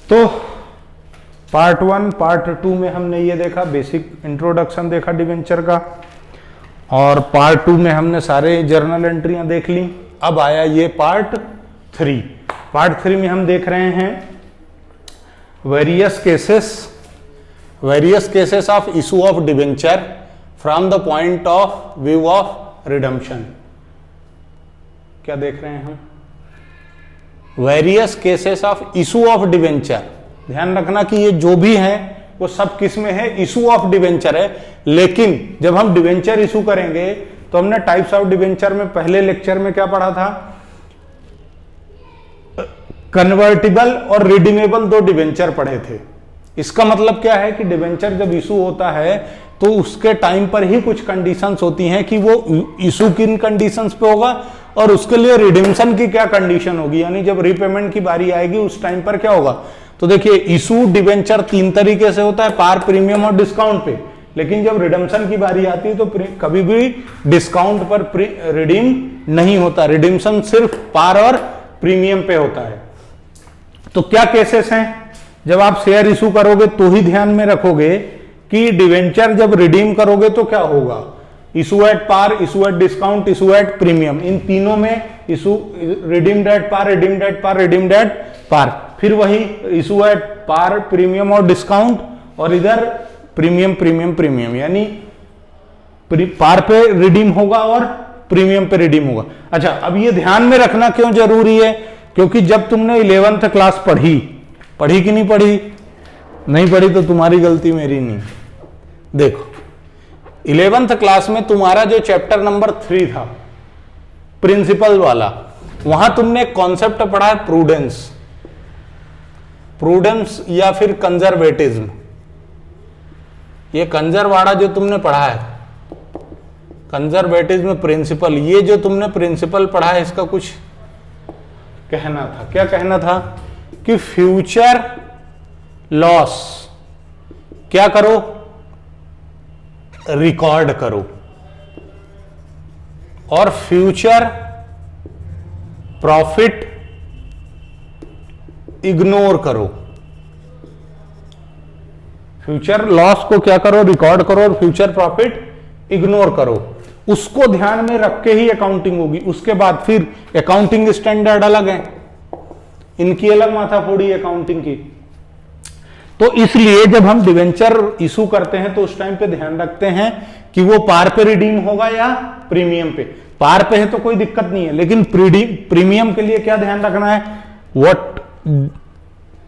तो part 1 part 2 में हमने ये देखा, बेसिक इंट्रोडक्शन देखा डिवेंचर का, और पार्ट 2 में हमने सारे जर्नल एंट्रियां देख ली। अब आया ये पार्ट 3। पार्ट 3 में हम देख रहे हैं various cases of issue of debenture from the point of view of redemption. क्या देख रहे हैं हम? Various cases of issue of debenture. ध्यान रखना कि ये जो भी है वो सब किस में है? इशू ऑफ डिवेंचर है। लेकिन जब हम डिवेंचर इशू करेंगे तो हमने टाइप्स ऑफ डिवेंचर में पहले लेक्चर में क्या पढ़ा था? कन्वर्टिबल और रिडीमेबल दो डिवेंचर पढ़े थे। इसका मतलब क्या है कि डिवेंचर जब इशू होता है तो उसके टाइम पर ही कुछ कंडीशंस होती हैं कि वो इशू किन कंडीशंस पे होगा और उसके लिए रिडीम्शन की क्या कंडीशन होगी, यानी जब रीपेमेंट की बारी आएगी उस टाइम पर क्या होगा। तो देखिए, इशू डिवेंचर 3 तरीके से होता है, पार, प्रीमियम और डिस्काउंट पे। लेकिन जब रिडम्पशन की बारी आती है तो कभी भी डिस्काउंट पर रिडीम नहीं होता, रिडीम्शन सिर्फ पार और प्रीमियम पे होता है। तो क्या केसेस हैं? जब आप शेयर इशू करोगे तो ही ध्यान में रखोगे कि डिवेंचर जब रिडीम करोगे तो क्या होगा? Issue at par, issue at discount, issue at premium. इन तीनों में issue redeemed at par, redeemed at par, redeemed at par, फिर वही इशू एट पार, प्रीमियम और डिस्काउंट, और इधर प्रीमियम प्रीमियम प्रीमियम, यानी पार पे रिडीम होगा और प्रीमियम पे रिडीम होगा। अच्छा, अब ये ध्यान में रखना क्यों जरूरी है? क्योंकि जब तुमने 11th क्लास पढ़ी कि नहीं पढ़ी? नहीं पढ़ी तो तुम्हारी गलती, मेरी नहीं। देखो, 11th क्लास में तुम्हारा जो चैप्टर नंबर 3 था, प्रिंसिपल वाला, वहां तुमने कॉन्सेप्ट पढ़ा है प्रूडेंस या फिर कंजर्वेटिज्म। ये कंजरवाड़ा जो तुमने पढ़ा है, कंजर्वेटिज्म प्रिंसिपल, ये जो तुमने प्रिंसिपल पढ़ा है, इसका कुछ कहना था। क्या कहना था? कि फ्यूचर लॉस क्या करो? रिकॉर्ड करो, और फ्यूचर प्रॉफिट इग्नोर करो। फ्यूचर लॉस को क्या करो? रिकॉर्ड करो, और फ्यूचर प्रॉफिट इग्नोर करो। उसको ध्यान में रख के ही अकाउंटिंग होगी। उसके बाद फिर अकाउंटिंग स्टैंडर्ड अलग है, इनकी अलग माथाफोड़ी अकाउंटिंग की। तो इसलिए जब हम डिवेंचर इशू करते हैं तो उस टाइम पे ध्यान रखते हैं कि वो पार पे रिडीम होगा या प्रीमियम पे। पार पे है तो कोई दिक्कत नहीं है, लेकिन प्रीमियम के लिए क्या ध्यान रखना है? What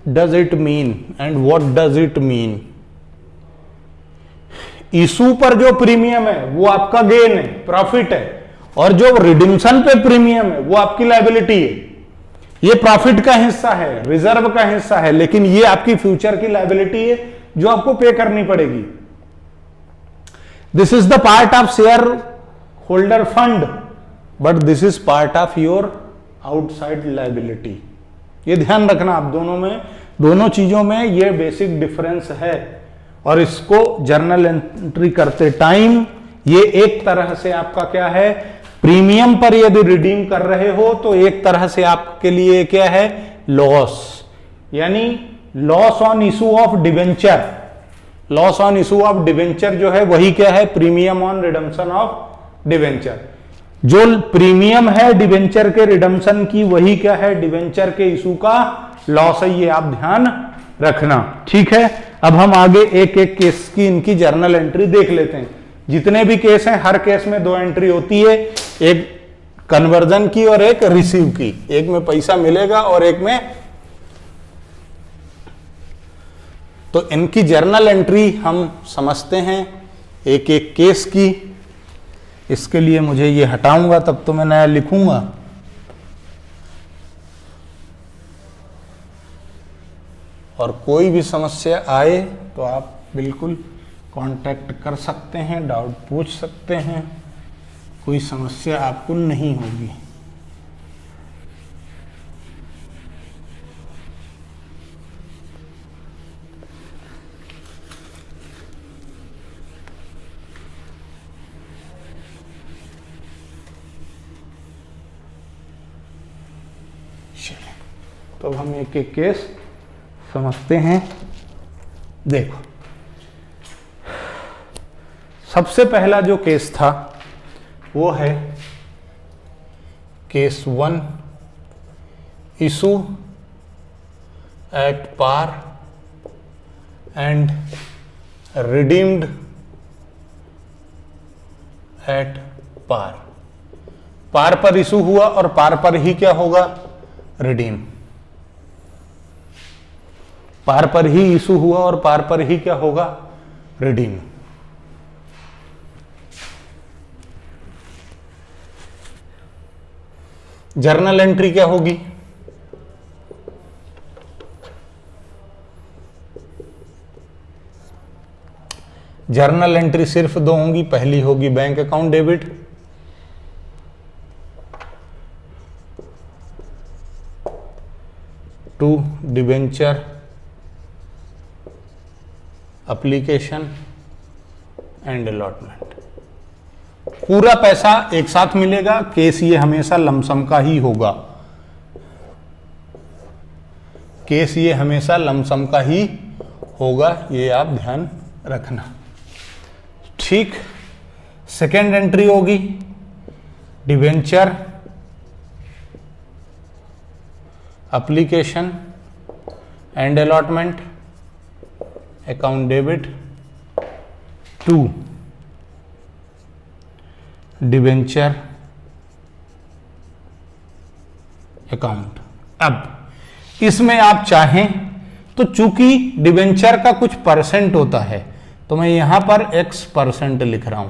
does it mean and what does it mean. Issue पर जो प्रीमियम है वो आपका गेन है, प्रॉफिट है, और जो रिडिम्शन पे प्रीमियम है वो आपकी लायबिलिटी है। ये प्रॉफिट का हिस्सा है, रिजर्व का हिस्सा है, लेकिन ये आपकी फ्यूचर की लायबिलिटी है जो आपको पे करनी पड़ेगी। This is the part of share holder fund, but this is part of your outside liability. ये ध्यान रखना आप दोनों चीजों में ये बेसिक डिफरेंस है। और इसको जर्नल एंट्री करते टाइम ये एक तरह से आपका क्या है? प्रीमियम पर यदि रिडीम कर रहे हो तो एक तरह से आपके लिए क्या है? लॉस, यानी loss on issue of debenture. Loss on issue of debenture जो है वही क्या है? Premium on redemption of debenture. जो प्रीमियम है डिवेंचर के रिडम्पशन की, वही क्या है? डिवेंचर के इशू का लॉस है। ये आप ध्यान रखना, ठीक है। अब हम आगे एक एक केस की इनकी जर्नल एंट्री देख लेते हैं। जितने भी केस हैं हर केस में 2 एंट्री होती है, एक कन्वर्जन की और एक रिसीव की। एक में पैसा मिलेगा और एक में। तो इनकी जर्नल एंट्री हम समझते हैं एक एक केस की। इसके लिए मुझे ये हटाऊंगा, तब तो मैं नया लिखूंगा। और कोई भी समस्या आए तो आप बिल्कुल कांटेक्ट कर सकते हैं, डाउट पूछ सकते हैं, कोई समस्या आपको नहीं होगी। तो अब हम एक एक केस समझते हैं। देखो, सबसे पहला जो केस था वो है case 1, issue at par and redeemed at par. Par पर इशू हुआ और पार पर ही क्या होगा, रिडीम। पार पर ही इशू हुआ और पार पर ही क्या होगा, रिडीम। जर्नल एंट्री क्या होगी, जर्नल एंट्री सिर्फ दो होंगी। पहली होगी bank account debit, to debenture application and allotment. पूरा पैसा एक साथ मिलेगा। केस ये हमेशा लमसम का ही होगा, केस ये हमेशा लमसम का ही होगा, ये आप ध्यान रखना। ठीक, सेकेंड एंट्री होगी debenture application and allotment, account debit to debenture account. अब इसमें आप चाहें तो चूंकि डिवेंचर का कुछ परसेंट होता है तो मैं यहां पर X% लिख रहा हूं।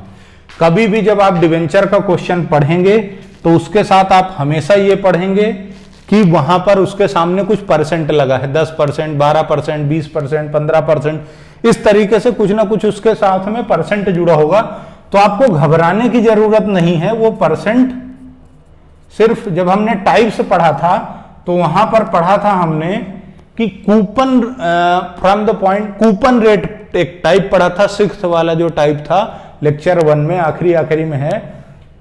कभी भी जब आप डिवेंचर का क्वेश्चन पढ़ेंगे तो उसके साथ आप हमेशा ये पढ़ेंगे कि वहां पर उसके सामने कुछ परसेंट लगा है, 10%, 12%, 20%, 15%, इस तरीके से कुछ ना कुछ उसके साथ में परसेंट जुड़ा होगा। तो आपको घबराने की जरूरत नहीं है। वो परसेंट सिर्फ जब हमने टाइप्स पढ़ा था तो वहां पर पढ़ा था हमने कि coupon from the point, coupon rate एक टाइप पढ़ा था, 6th वाला जो टाइप था लेक्चर 1 में, आखिरी में है।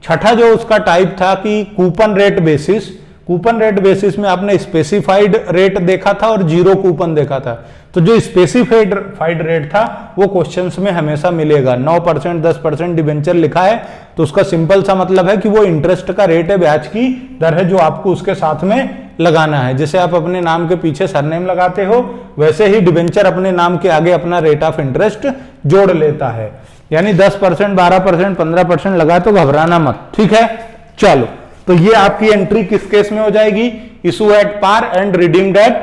छठा जो उसका टाइप था कि coupon rate basis, coupon rate basis में आपने स्पेसिफाइड रेट देखा था और जीरो कूपन देखा था। तो जो स्पेसिफाइड रेट था वो क्वेश्चंस में हमेशा मिलेगा। 9%, 10% डिबेंचर लिखा है तो उसका सिंपल सा मतलब है कि वो इंटरेस्ट का रेट है, ब्याज की दर है जो आपको उसके साथ में लगाना है। जैसे आप अपने नाम के पीछे सरनेम लगाते हो वैसे ही डिबेंचर अपने नाम के आगे अपना रेट ऑफ इंटरेस्ट जोड़ लेता है। यानी 10%, 12%, 15% लगा तो घबराना मत, ठीक है। चलो, तो ये आपकी एंट्री किस केस में हो जाएगी, issue at par and redeemed at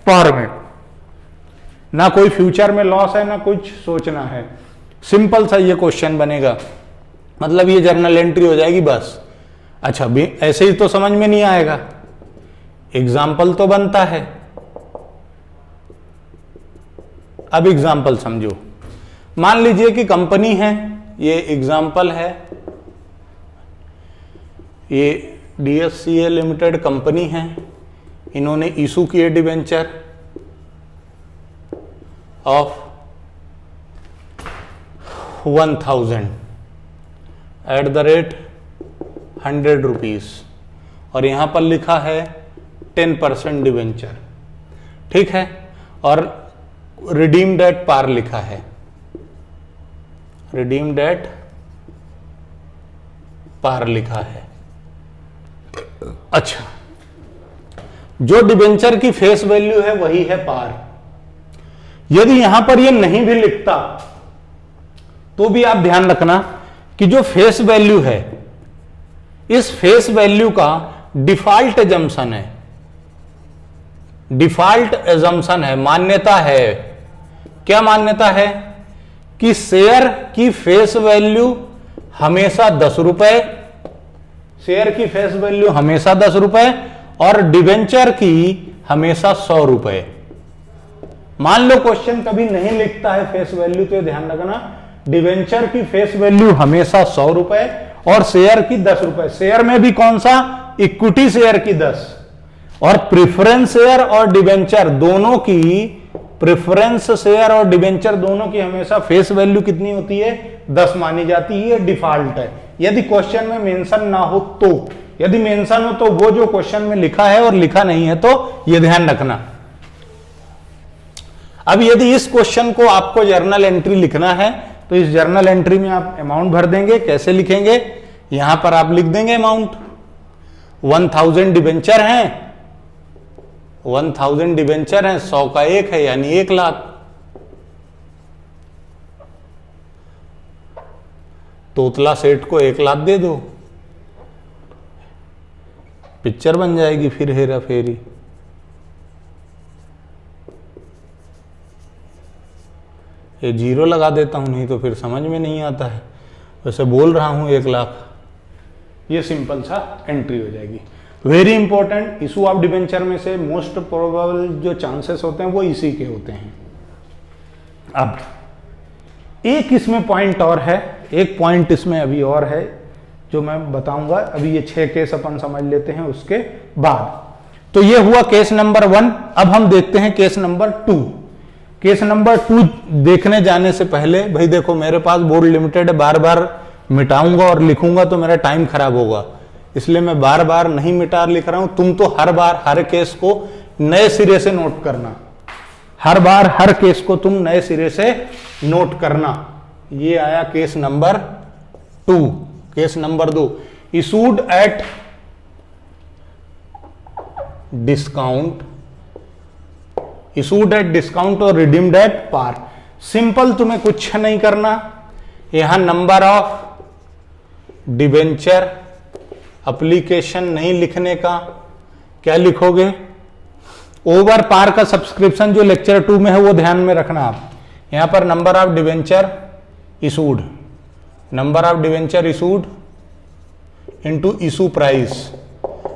par में। ना कोई फ्यूचर में लॉस है ना कुछ सोचना है, सिंपल सा ये क्वेश्चन बनेगा, मतलब ये जर्नल एंट्री हो जाएगी बस। अच्छा, ऐसे ही तो समझ में नहीं आएगा, एग्जाम्पल तो बनता है। अब एग्जाम्पल समझो। मान लीजिए कि कंपनी है, ये एग्जाम्पल है, ये DSCA लिमिटेड कंपनी है, इन्होंने इशू किए debenture of 1000 at the rate 100 rupees और यहां पर लिखा है 10% डिबेंचर, ठीक है, और रिडीम्ड एट पार लिखा है, रिडीम्ड एट पार लिखा है। अच्छा, जो डिबेंचर की फेस वैल्यू है वही है पार। यदि यहां पर ये नहीं भी लिखता तो भी आप ध्यान रखना कि जो फेस वैल्यू है, इस फेस वैल्यू का डिफॉल्ट एजम्पशन है, डिफॉल्ट एजम्पशन है, मान्यता है। क्या मान्यता है कि शेयर की फेस वैल्यू हमेशा 10 रुपए, शेयर की फेस वैल्यू हमेशा 10 रुपए और डिबेंचर की हमेशा 100 रुपए। मान लो क्वेश्चन कभी नहीं लिखता है फेस वैल्यू, तो ध्यान रखना डिबेंचर की फेस वैल्यू हमेशा 100 रुपए और शेयर की 10 रुपए। शेयर में भी कौन सा, इक्विटी शेयर की 10, और प्रेफरेंस शेयर और डिबेंचर दोनों की, प्रेफरेंस शेयर और डिबेंचर दोनों की हमेशा फेस वैल्यू कितनी होती है, 10 मानी जाती है, डिफॉल्ट है। यदि क्वेश्चन में मेंशन ना हो तो, यदि मेंशन हो तो वो जो क्वेश्चन में लिखा है और लिखा नहीं है तो ये ध्यान रखना। अब यदि इस क्वेश्चन को आपको जर्नल एंट्री लिखना है तो इस जर्नल एंट्री में आप अमाउंट भर देंगे। कैसे लिखेंगे, यहां पर आप लिख देंगे अमाउंट 1000 डिबेंचर हैं, 1000 डिबेंचर हैं, 100 का 1 है यानी 1 लाख। तोतला सेठ को 1 लाख दे दो, पिक्चर बन जाएगी फिर हेरा फेरी। ये 0 लगा देता हूं, नहीं तो फिर समझ में नहीं आता है। वैसे बोल रहा हूं 1 लाख, ये सिंपल सा एंट्री हो जाएगी। Very important, issue of debenture में से मोस्ट प्रोबेबल जो चांसेस होते हैं वो इसी के होते हैं। अब एक इसमें पॉइंट और है, एक पॉइंट इसमें अभी और है जो मैं बताऊंगा। अभी ये 6 केस अपन समझ लेते हैं उसके बाद। तो ये हुआ केस नंबर 1। अब हम देखते हैं केस नंबर 2। केस नंबर 2 देखने जाने से पहले भाई देखो, मेरे पास बोर्ड लिमिटेड है, बार बार मिटाऊंगा और लिखूंगा तो मेरा टाइम खराब होगा, इसलिए मैं बार बार नहीं मिटा लिख रहा हूं। तुम तो हर बार हर केस को नए सिरे से नोट करना, हर बार हर केस को तुम नए सिरे से नोट करना। ये आया case number 2। Case number 2, issued at discount, issued at discount और रिडीम्ड एट पार। सिंपल, तुम्हें कुछ नहीं करना, यहां नंबर ऑफ डिबेंचर एप्लीकेशन नहीं लिखने का। क्या लिखोगे, ओवर पार का सब्सक्रिप्शन जो लेक्चर 2 में है वो ध्यान में रखना आप। यहां पर number of debenture issued, number of debenture issued into issue price.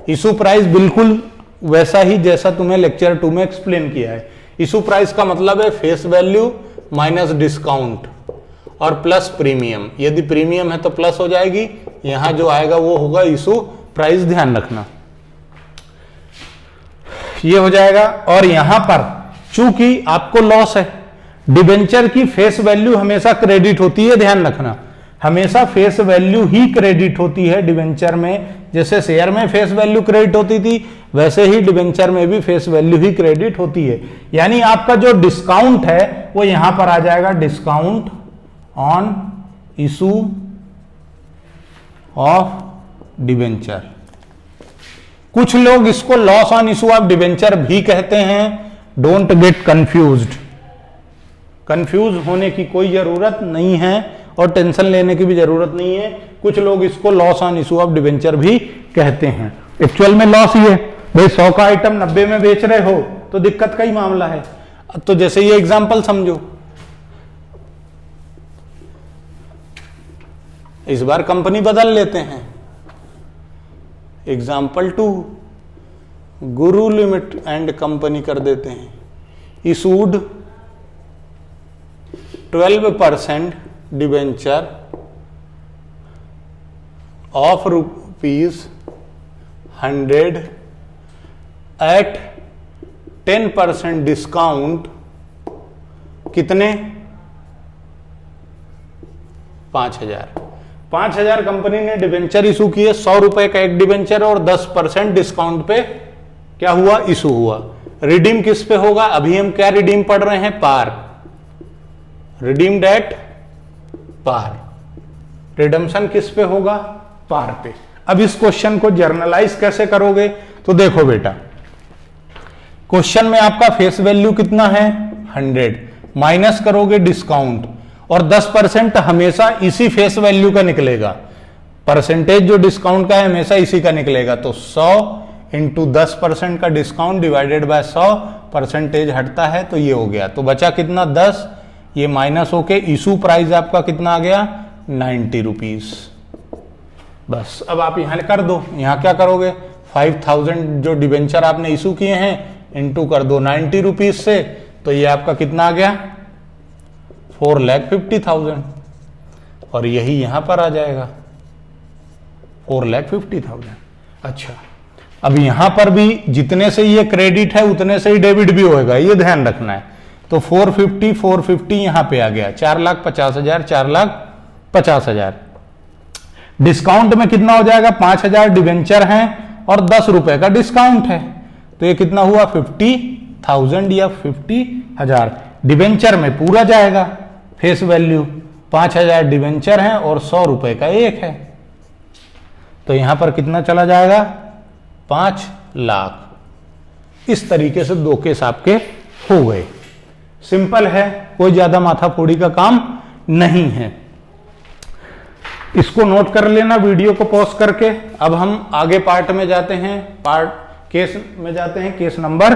Issue price बिल्कुल वैसा ही जैसा तुम्हें लेक्चर 2 में एक्सप्लेन किया है। इशू प्राइस का मतलब है फेस वैल्यू माइनस डिस्काउंट और प्लस प्रीमियम। यदि प्रीमियम है तो प्लस हो जाएगी, यहां जो आएगा वो होगा इशू प्राइस, ध्यान रखना। ये हो जाएगा। और यहां पर चूंकि आपको लॉस है, डिबेंचर की फेस वैल्यू हमेशा क्रेडिट होती है, ध्यान रखना, हमेशा फेस वैल्यू ही क्रेडिट होती है डिबेंचर में। जैसे शेयर में फेस वैल्यू क्रेडिट होती थी, वैसे ही डिबेंचर में भी फेस वैल्यू ही क्रेडिट होती है। यानी आपका जो डिस्काउंट है वो यहां पर आ जाएगा, discount on issue of debenture. कुछ लोग इसको loss on issue of debenture भी कहते हैं। डोंट गेट कंफ्यूज्ड, कंफ्यूज होने की कोई जरूरत नहीं है और टेंशन लेने की भी जरूरत नहीं है। कुछ लोग इसको loss on issue of debenture भी कहते हैं। एक्चुअल में लॉस ही है भाई, 100 का आइटम 90 में बेच रहे हो तो दिक्कत का ही मामला है। तो जैसे ये एग्जांपल समझो, इस बार कंपनी बदल लेते हैं। Example 2, Guru limit and company कर देते हैं। Issued 12% debenture of ₹100 at 10% discount. कितने, 5,000 कंपनी ने डिबेंचर इशू किए। 100 रुपए का एक डिबेंचर और 10% डिस्काउंट पे क्या हुआ, इशू हुआ। रिडीम किस पे होगा, अभी हम क्या रिडीम पढ़ रहे हैं, पार, रिडीम्ड एट पार। रिडम्पशन किस पे होगा, पार पे। अब इस क्वेश्चन को जर्नलाइज कैसे करोगे, तो देखो बेटा, क्वेश्चन में आपका फेस वैल्यू कितना है 100, माइनस करोगे डिस्काउंट और 10% हमेशा इसी फेस वैल्यू का निकलेगा। परसेंटेज जो डिस्काउंट का है हमेशा इसी का निकलेगा। तो 100 इंटू 10% का डिस्काउंट डिवाइडेड बाय 100, परसेंटेज हटता है तो ये हो गया। तो बचा कितना 10, ये माइनस होके इशू प्राइस आपका कितना आ गया 90 रुपीज। बस अब आप यहां कर दो, यहां क्या करोगे 5000 जो डिबेंचर आपने इशू किए हैं इंटू कर दो 90 रुपीज से, तो ये आपका कितना आ गया 4,50,000 और यही यहां पर आ जाएगा 4,50,000। अच्छा, अब यहां पर भी जितने से ये क्रेडिट है उतने से ही डेबिट भी होएगा, ये ध्यान रखना है। तो 450 यहां पे आ गया 4,50,000, 4,50,000। डिस्काउंट में कितना हो जाएगा 5,000 डिबेंचर हैं और 10 रुपए का डिस्काउंट है, तो ये कितना हुआ 50,000 या 50,000। डिबेंचर में पूरा जाएगा फेस वैल्यू, 5,000 डिबेंचर हैं और 100 रुपए का एक है, तो यहां पर कितना चला जाएगा, 5 लाख। इस तरीके से 2 केस आपके हो गए। सिंपल है, कोई ज्यादा माथाफोड़ी का काम नहीं है। इसको नोट कर लेना वीडियो को पॉज करके। अब हम आगे पार्ट में जाते हैं, केस में जाते हैं, केस नंबर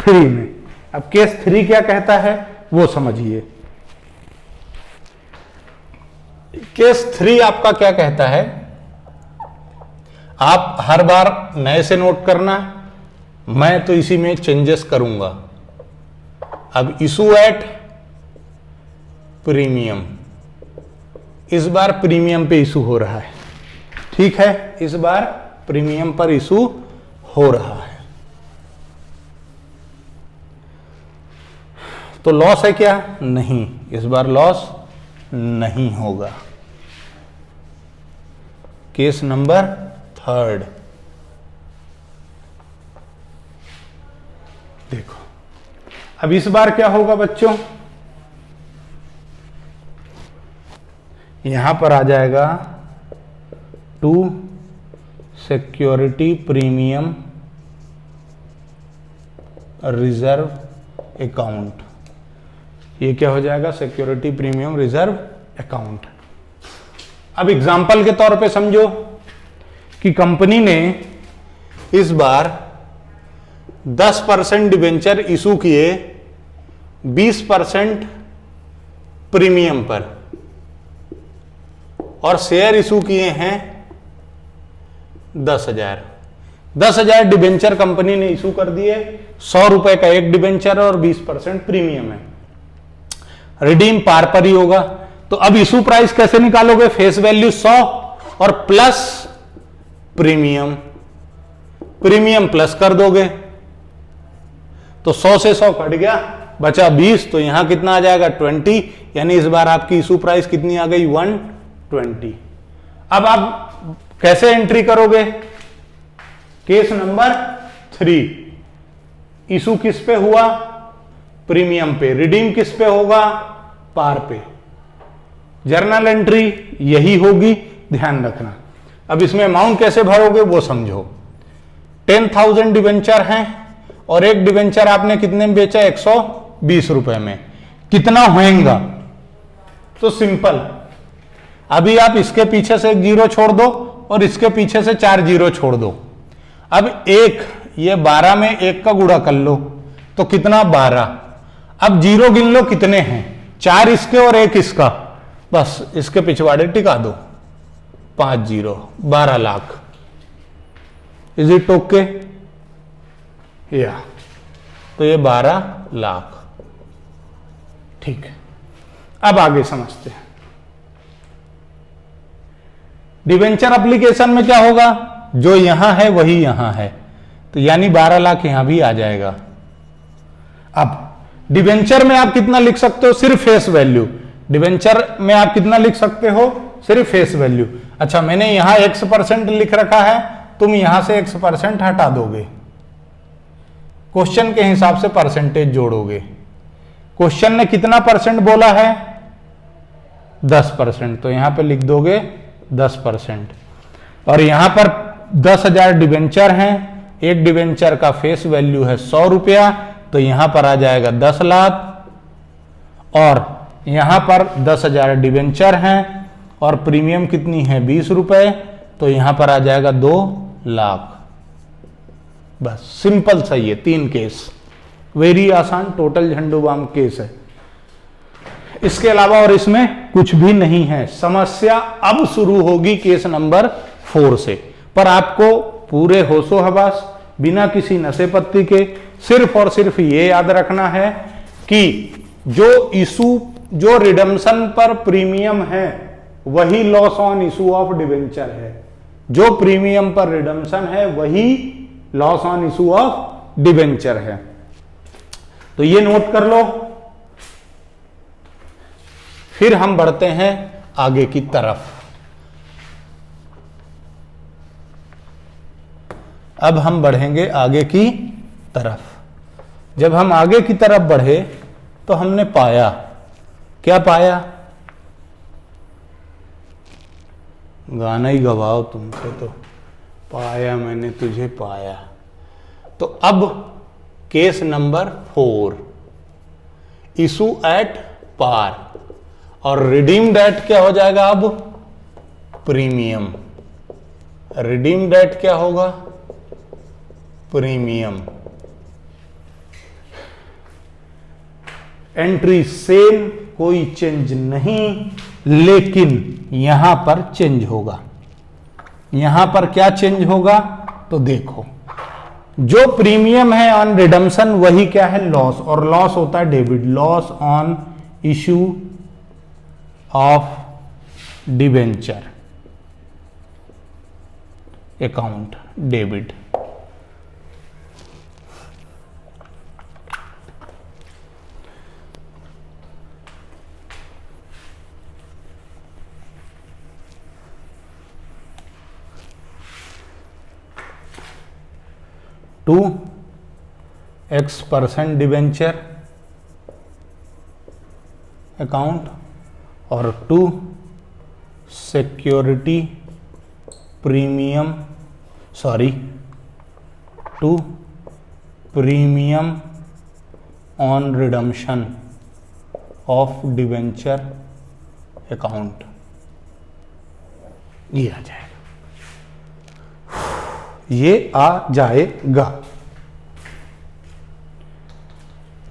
3 में। अब केस 3 क्या कहता है वो समझिए। केस 3 आपका क्या कहता है, आप हर बार नए से नोट करना, मैं तो इसी में चेंजेस करूंगा। अब इशू एट प्रीमियम, इस बार प्रीमियम पे इशू हो रहा है, ठीक है, इस बार प्रीमियम पर इशू हो रहा है। तो लॉस है क्या, नहीं, इस बार लॉस नहीं होगा। केस नंबर 3 देखो। अब इस बार क्या होगा बच्चों, यहां पर आ जाएगा to security premium reserve account. ये क्या हो जाएगा, सिक्योरिटी प्रीमियम रिजर्व अकाउंट। अब एग्जाम्पल के तौर पे समझो कि कंपनी ने इस बार 10% डिबेंचर इशू किए 20% प्रीमियम पर, और शेयर इशू किए हैं 10,000 डिबेंचर कंपनी ने इशू कर दिए, 100 रुपए का एक डिबेंचर और 20% प्रीमियम है। रिडीम पार पर ही होगा। तो अब इशू प्राइस कैसे निकालोगे, फेस वैल्यू 100 और प्लस प्रीमियम, प्रीमियम प्लस कर दोगे, तो 100 से 100 कट गया, बचा 20, तो यहां कितना आ जाएगा 20, यानी इस बार आपकी इशू प्राइस कितनी आ गई 120। अब आप कैसे एंट्री करोगे, केस नंबर 3, इशू किस पे हुआ, प्रीमियम पे, रिडीम किस पे होगा, पार पे। जर्नल एंट्री यही होगी, ध्यान रखना। अब इसमें अमाउंट कैसे भरोगे वो समझो। 10,000 डिबेंचर हैं और एक डिबेंचर आपने कितने में बेचा, 120 रुपए में, कितना होएगा, तो सिंपल, अभी आप इसके पीछे से एक जीरो छोड़ दो और इसके पीछे से 4 जीरो छोड़ दो। अब ये 12 में 1 का गुणा कर लो तो कितना, 12। अब जीरो गिन लो कितने हैं, 4 इसके और 1 इसका, बस इसके पिछवाड़े टिका दो, 5 zero, 12 lakh. Is it okay, या तो ये 12 लाख, ठीक है। अब आगे समझते हैं। डिवेंचर एप्लीकेशन में क्या होगा, जो यहां है वही यहां है, तो यानी 12 लाख यहां भी आ जाएगा। अब डिवेंचर में आप कितना लिख सकते हो, सिर्फ फेस वैल्यू। डिवेंचर में आप कितना लिख सकते हो, सिर्फ फेस वैल्यू। अच्छा, मैंने यहां X% लिख रखा है, तुम यहां से X% हटा दोगे, क्वेश्चन के हिसाब से परसेंटेज जोड़ोगे। क्वेश्चन ने कितना परसेंट बोला है, 10%, तो यहां पे लिख दोगे 10%। और यहां पर 10,000 डिवेंचर हैं, एक डिवेंचर का फेस वैल्यू है 100 रुपया, तो यहां पर आ जाएगा 10 लाख। और यहां पर 10,000 डिवेंचर हैं और प्रीमियम कितनी है, 20 रुपए, तो यहां पर आ जाएगा 2 लाख। बस सिंपल सही है, 3 केस, वेरी आसान, टोटल झंडू बाम केस है। इसके अलावा और इसमें कुछ भी नहीं है। समस्या अब शुरू होगी केस नंबर 4 से, पर आपको पूरे होशो हवास, बिना किसी नशे पत्ती के, सिर्फ और सिर्फ ये याद रखना है कि जो रिडम्पशन पर प्रीमियम है वही loss on issue of debenture है, जो प्रीमियम पर रिडम्पशन है वही loss on issue of debenture है। तो ये नोट कर लो। फिर हम बढ़ते हैं आगे की तरफ। अब हम बढ़ेंगे आगे की तरफ। जब हम आगे की तरफ बढ़े तो हमने पाया, क्या पाया? गाना ही गवाओ तुमसे तो, पाया मैंने तुझे पाया। तो अब case number 4, issue at par, और रिडीम्ड एट क्या हो जाएगा अब? प्रीमियम। रिडीम्ड एट क्या होगा? प्रीमियम। एंट्री सेम, कोई चेंज नहीं, लेकिन यहां पर चेंज होगा। यहां पर क्या चेंज होगा? तो देखो, जो प्रीमियम है ऑन रिडम्पशन वही क्या है? लॉस, और लॉस होता है debit. Loss on issue of debenture account, debit. To X% debenture account और to security premium, to premium on redemption of debenture account. ये आ जाएगा, ये आ जाएगा,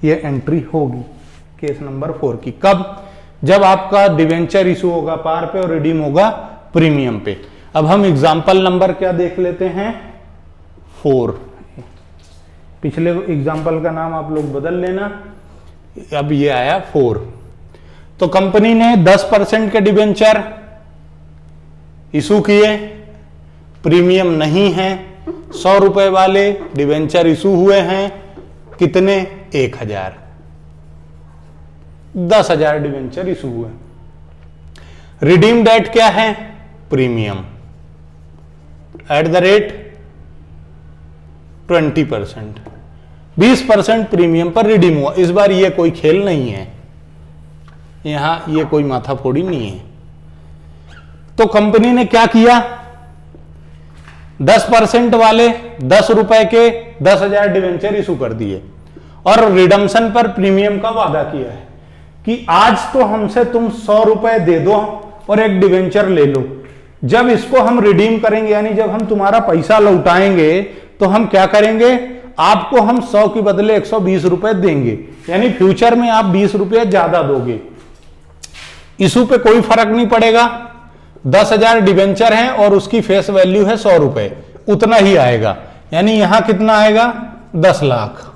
ये एंट्री होगी केस नंबर 4 की। कब? जब आपका डिवेंचर इशू होगा पार पे और रिडीम होगा प्रीमियम पे। अब हम एग्जाम्पल नंबर क्या देख लेते हैं? 4। पिछले एग्जाम्पल का नाम आप लोग बदल लेना, अब ये आया 4। तो कंपनी ने 10% के डिवेंचर इशू किए, प्रीमियम नहीं है। 100 रुपए वाले डिवेंचर इशू हुए हैं, कितने? 1000। 10,000 डिवेंचर इशू हुए। रिडीम डेट क्या है? Premium at the rate 20%, 20% premium पर रिडीम हुआ। इस बार ये कोई खेल नहीं है, यहां ये कोई माथाफोड़ी नहीं है। तो कंपनी ने क्या किया? 10% वाले 10 रुपए के 10,000 डिवेंचर इशू कर दिए और रिडम्पशन पर प्रीमियम का वादा किया है कि आज तो हमसे तुम 100 रुपए दे दो और एक डिवेंचर ले लो। जब इसको हम रिडीम करेंगे, यानी जब हम तुम्हारा पैसा लौटाएंगे, तो हम क्या करेंगे? आपको हम 100 के बदले 120 रुपए देंगे, यानी फ्यूचर में आप 20 रुपए ज्यादा दोगे। इशू पे कोई फर्क नहीं पड़ेगा, 10,000 डिवेंचर है और उसकी फेस वैल्यू है 100 रुपए, उतना ही आएगा। यानी यहां कितना आएगा? 10 लाख।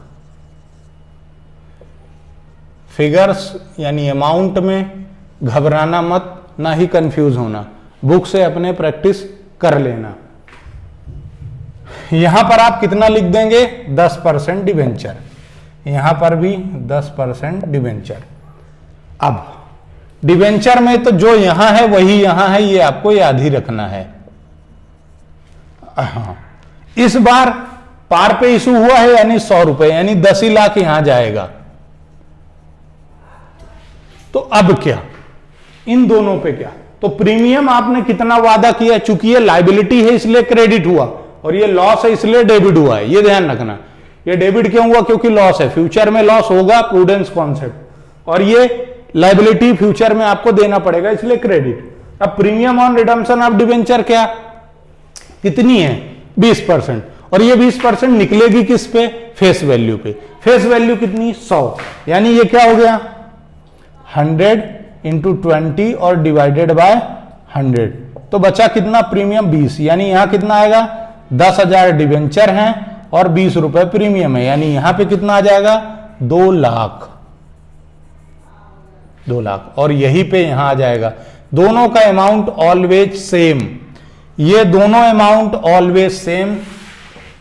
फिगर्स यानी अमाउंट में घबराना मत, ना ही कंफ्यूज होना, बुक से अपने प्रैक्टिस कर लेना। यहां पर आप कितना लिख देंगे? 10% डिवेंचर, यहां पर भी 10% डिवेंचर। अब डिवेंचर में तो जो यहां है वही यहां है, ये आपको याद ही रखना है। इस बार पार पे इशू हुआ है यानी 100 रुपए, यानी 10 ही लाख यहां जाएगा। तो अब क्या? इन दोनों पे क्या? तो प्रीमियम आपने कितना वादा किया? चूंकि ये लायबिलिटी है इसलिए क्रेडिट हुआ और ये लॉस है इसलिए डेबिट हुआ है, ये ध्यान रखना। ये डेबिट क्यों हुआ? क्योंकि लॉस है, फ्यूचर में लॉस होगा, प्रूडेंस कॉन्सेप्ट। और ये लायबिलिटी फ्यूचर में आपको देना पड़ेगा, इसलिए क्रेडिट। अब premium on redemption of debenture क्या कितनी है? 20%। और ये 20% निकलेगी किस पे? फेस वैल्यू पे। फेस वैल्यू कितनी? 100। यानी ये क्या हो गया? 100 इंटू 20 और डिवाइडेड बाय 100। तो बचा कितना? प्रीमियम 20। यानी यहां कितना आएगा? 10,000 डिवेंचर हैं और 20 रुपए प्रीमियम है, यानी यहां पे कितना आ जाएगा? 2 लाख। 2 लाख। और यहीं पे यहां आ जाएगा। दोनों का अमाउंट ऑलवेज सेम, ये दोनों अमाउंट ऑलवेज सेम,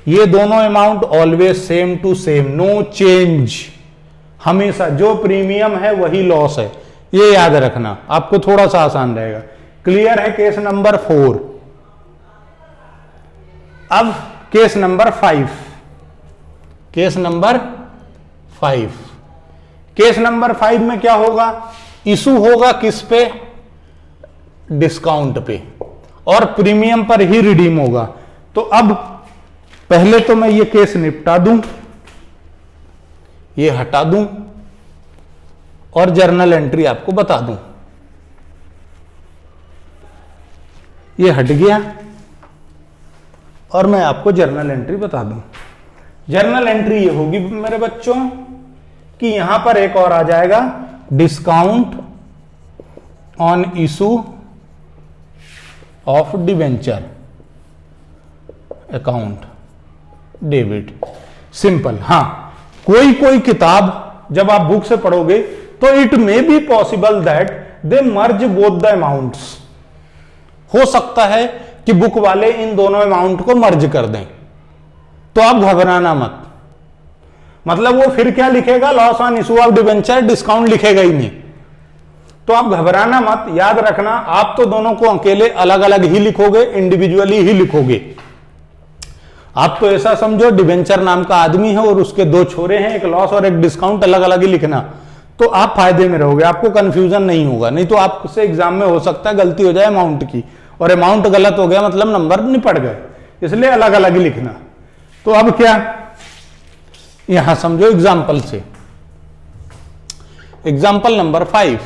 ये दोनों amount always same to same, no change. हमेशा जो प्रीमियम है वही लॉस है, ये याद रखना, आपको थोड़ा सा आसान रहेगा। क्लियर है केस नंबर 4। अब case number 5। Case number 5 case number 5 में क्या होगा, इशू होगा किस पे, डिस्काउंट पे, और प्रीमियम पर ही रिडीम होगा। तो अब पहले तो मैं ये केस निपटा दूं, ये हटा दूं और जर्नल एंट्री आपको बता दूं। ये हट गया और मैं आपको जर्नल एंट्री बता दूं। जर्नल एंट्री ये होगी मेरे बच्चों कि यहां पर एक और आ जाएगा, discount on issue of debenture account debit. Simple. हाँ, कोई कोई किताब जब आप बुक से पढ़ोगे तो it may be possible that they merge both the amounts. हो सकता है कि बुक वाले इन दोनों अमाउंट को मर्ज कर दें, तो आप घबराना मत। मतलब वो फिर क्या लिखेगा, loss on issue of debenture, discount लिखेगा ही नहीं। तो आप घबराना मत। याद रखना, आप तो दोनों को अकेले अलग अलग ही लिखोगे, इंडिविजुअली ही लिखोगे। आप तो ऐसा समझो डिवेंचर नाम का आदमी है और उसके दो छोरे हैं, एक लॉस और एक डिस्काउंट, अलग अलग ही लिखना। तो आप फायदे में रहोगे, आपको कंफ्यूजन नहीं होगा। नहीं तो आपसे एग्जाम में हो सकता है गलती हो जाए अमाउंट की, और अमाउंट गलत हो गया मतलब नंबर निपट गए, इसलिए अलग अलग ही लिखना। तो अब क्या, यहां समझो एग्जाम्पल से, example number 5,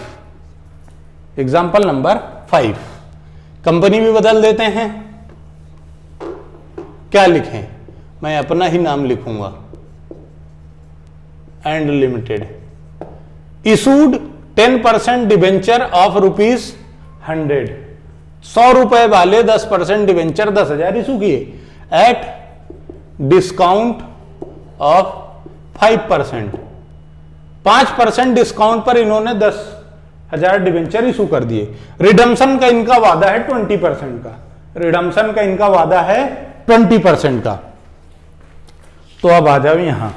example number 5, company भी बदल देते हैं। क्या लिखें, मैं अपना ही नाम लिखूंगा, and limited, issued 10% debenture of ₹100, 100 रुपए वाले 10% डिवेंचर 10,000 इशू किए एट डिस्काउंट ऑफ 5%। 5% डिस्काउंट पर इन्होंने 10,000 डिवेंचर इशू कर दिए। रिडम्पशन का इनका वादा है 20% का, रिडम्पशन का इनका वादा है 20% का। तो अब आ जाओ यहां,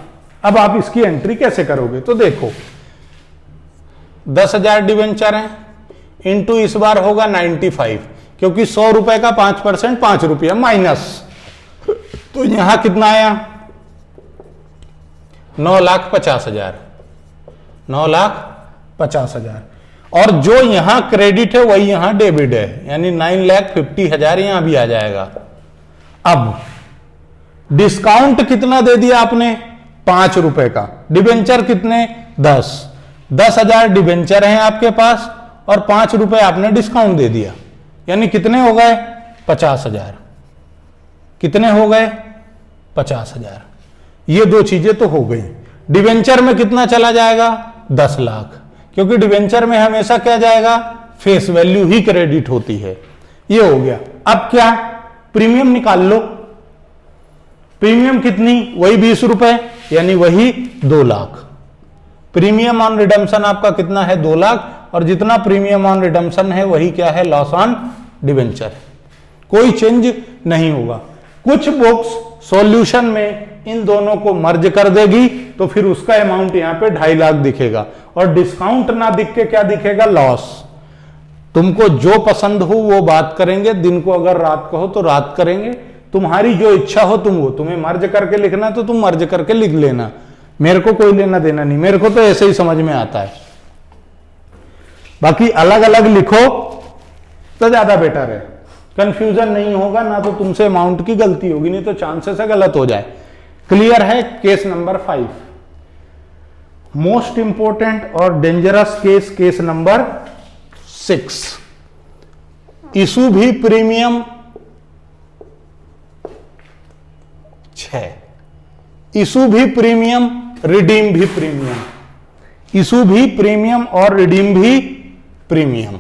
अब आप इसकी एंट्री कैसे करोगे, तो देखो 10,000 डिवेंचर हैं, इंटू इस बार होगा 95, क्योंकि 100 रुपए का 5% 5 रुपया माइनस, तो यहां कितना आया 9,50,000, 9,50,000। और जो यहां क्रेडिट है वही यहां डेबिट है, यानी 9,50,000 यहां भी आ जाएगा। अब डिस्काउंट कितना दे दिया आपने, 5 रुपए का, डिवेंचर कितने 10,000 डिवेंचर हैं आपके पास और 5 रुपए आपने डिस्काउंट दे दिया, यानी कितने हो गए 50,000। कितने हो गए 50,000। ये दो चीजें तो हो गई। डिवेंचर में कितना चला जाएगा 10 लाख, क्योंकि डिवेंचर में हमेशा क्या जाएगा, फेस वैल्यू ही क्रेडिट होती है। ये हो गया। अब क्या, प्रीमियम निकाल लो। प्रीमियम कितनी, वही 20 रुपए, यानी वही 2 लाख। प्रीमियम ऑन रिडम्पशन आपका कितना है 2 लाख, और जितना प्रीमियम ऑन रिडम्पशन है वही क्या है लॉस ऑन डिवेंचर। कोई चेंज नहीं होगा। कुछ बुक्स सॉल्यूशन में इन दोनों को मर्ज कर देगी, तो फिर उसका अमाउंट यहां पे 2.5 लाख दिखेगा, और डिस्काउंट ना दिख के क्या दिखेगा, लॉस। तुमको जो पसंद हो वो बात करेंगे, दिन को अगर रात को हो तो रात करेंगे, तुम्हारी जो इच्छा हो तुम वो, तुम्हें मर्ज करके लिखना तो तुम मर्ज करके लिख लेना, मेरे को कोई लेना देना नहीं, मेरे को तो ऐसे ही समझ में आता है। बाकी अलग अलग लिखो तो ज्यादा बेटर है, कंफ्यूजन नहीं होगा, ना तो तुमसे अमाउंट की गलती होगी, नहीं तो चांसेस है गलत हो जाए। क्लियर है। केस नंबर 5, मोस्ट इंपोर्टेंट और dangerous case, case number 6, issue भी प्रीमियम 6, इशू भी प्रीमियम, रिडीम भी प्रीमियम, इशू भी प्रीमियम और रिडीम भी प्रीमियम।